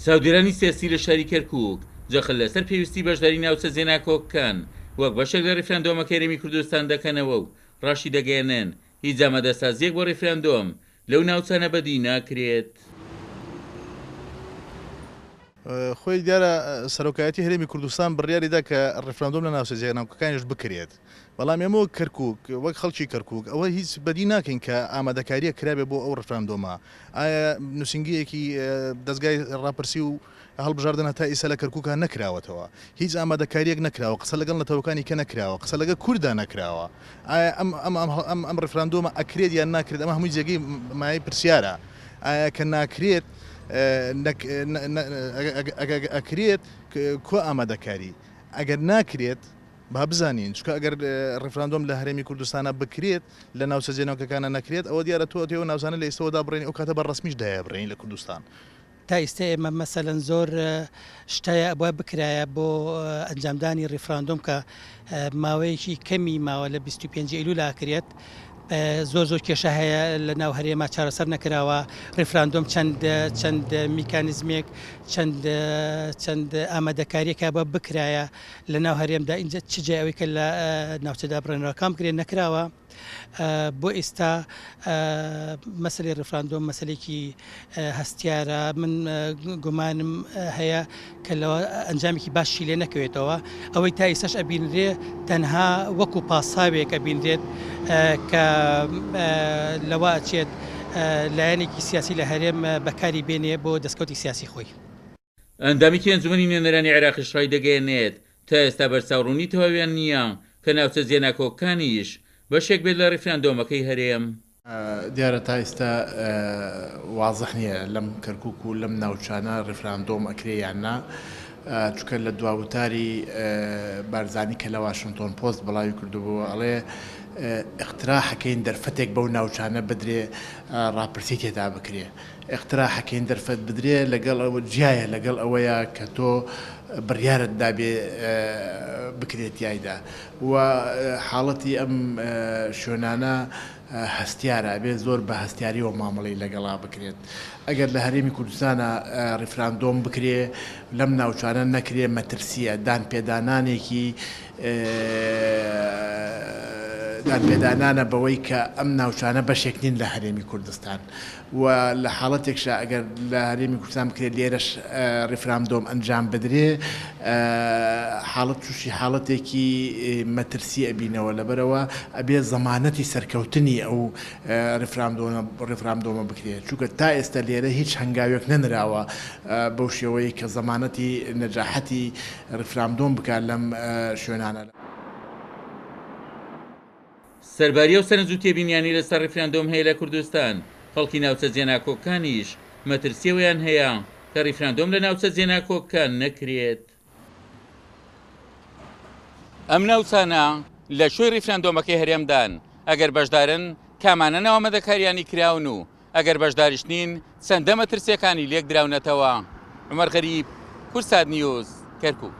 چاودێرانی سیاسی لە شاری کەرکووک جەخت لەسەر پێویستی بەشداری ناوچە جێناکۆکەکان وەک بەشێک لە ڕێفراندۆمەکە هەرێمی کوردستان دەکەنەوە و ڕاشی دەگەێنن هیچ ئامادەسازیەک بۆ ڕێفراندۆم لەو ناوچانە بەدی ناکرێت. خۆی دیارە سەرۆکایەتی هەرێمی کوردستان بڕیاریدا کە ڕێفراندۆم لە ناوچە جێناکۆکانیش بکرێت، بەڵام ئێمە کەرکووک وەک خەڵکی کەرکووک ئەوە هیچ بەدی ناکەین کە ئامادەکاریە کرابێ بۆ ئەو ڕێفراندۆمە. ئایا نووسنگیەکی دەستگای ڕاپرسی و هەڵبژاردن هەتا ئێستا لە کەرکووکان نەکراوەتەوە، هیچ ئامادەکاریەک نەکراوە، قسە لەگەڵ نەتەوەکانی کە نەکراوە، قسە لەگە کووردا نەکراوە. ئایا ئەم ڕێفراندۆمە ئەکرێت یان ناکرێت؟ ئەمە هەمووی جێگەی مای پرسیارە. ئایا کە ناکرێت ئەکرێت کۆ ئامادەکاری، ئەگەر ناکرێت با بزانین چکە ئەگەر ڕێفراندۆم لە هەرێمی کوردستانە بکرێت لە ناوچە جێناکۆکانە نەکرێت ئەوە دیارە تۆ ناوزانە لە ئێستەوەدا بڕێن ئەو کاتە بە ڕسمیش دایە بڕێن لە کوردستان. تا ئێستا ئێمە مەسەلەن زۆر شتایە بۆ بکرایە بۆ ئەنجامدانی ڕێفراندۆم کە ماوەیەکی کەمی ماوە لە 25 ئەیلوول ئاکرێت. زۆر کێشە هەیە لە ناو هەرێما چارەسەر نەکراوە. ڕێفراندۆم چەند میکانیزمێک چەند ئامادەکاریەکە بە بکرایە لە ناو هەرێمدا اینجا چجێ ئەوەی کە لە ناوچەدا بڕێنەوەکان بکرێن نەکراوە. بۆ ئێستا مەسلەی ڕێفراندۆم مەسلێکی هەستیارە. من گومانم هەیە کە لەوە ئەنجامێکی باشی لێ نەکەوێتەوە. ئەوەی تا ئێستاش ئەبینرێ تەنها وەکو پاساوێک ئەبینرێت کە لەوە ئەچێت لایەنێکی سیاسی لە هەرێم بەکاری بێنێ بۆ دەستکەوتی سیاسی خۆی. ئەندامێکی ئەنجومەنی نوێنەرانی عێراقیش ڕای دەگەێنێت تا ئێستا بەرچاوڕوونی تەواویان نییە کە ناوچە جێناکۆکانیش بەشێک بێت لە ڕێفراندۆمەکەی هەرێم. دیارە تا ئێستا وازح نییە لەم کەرکووک و لەم ناوچانە ڕێفراندۆم ئەکرێ یان نا، چونکە لە دواوتاری بارزانی کە لە واشنگتۆن پۆست بەڵاوی کردوبووە ئەڵێ اقتراحەکەین دەرفەتێک بەو ناوچانە بدرێ ڕاپرسی تێدا بکرێ. اقتراحەکەین دەرفەت بدرێ لەگەڵ ئەوە جیایە لەگەڵ ئەوەیە کە تۆ بڕیارت دابێ بکرێت یایدا و حاڵەتی ئەم شوێنانە هەستیارە بێ زۆر بە هەستیاری و مامەڵی لەگەڵا بکرێت. ئەگەر لە هەرێمی کوردستانە ڕێفراندۆم بکرێ لەم ناوچانە نەکرێ مەترسیە دانپێدانانێکی دانپێدانانە بەوەی کە ئەم ناوچانە بەشێک نین لە هەرێمی کوردستان و لە حاڵەتێکشە ئەگەر لە هەرێمی کوردستان بکرێت لێرەش ڕێفراندۆم ئەنجام بدرێ حاڵەت تووشی حاڵەتێکی مەترسی ئەبینەوە لەبەرەوە ئەبێ زەمانەتی سەرکەوتنی ئەو ڕێفراندۆمە بکرێت، چونکە تا ئێستا لێرە هیچ هەنگاوێک نەنراوە بەو شێوەیە کە زەمانەتی نەجاحەتی ڕێفراندۆم بکات لەم شوێنانە. سەرباریە و سەرنج و تێبینیانی لەسەر ڕێفراندۆم هەیە لە کوردستان. خەڵکی ناوچە جێناکۆکانیش مەترسیەوەیان هەیە کە ڕێفراندۆم لە ناوچە جێناکۆکان نەکرێت. ئەم ناوچانە لە شوێی ڕێفراندۆمەکەی هەرێمدان، ئەگەر بەشدارن کامانە ناوەمەدەکاریانی کراون و ئەگەر بەشداریش نین چەندە مەترسیەکانی لێک دراونەتەوە. عومەر غەریب، کورسات نیوز، کەرکووک.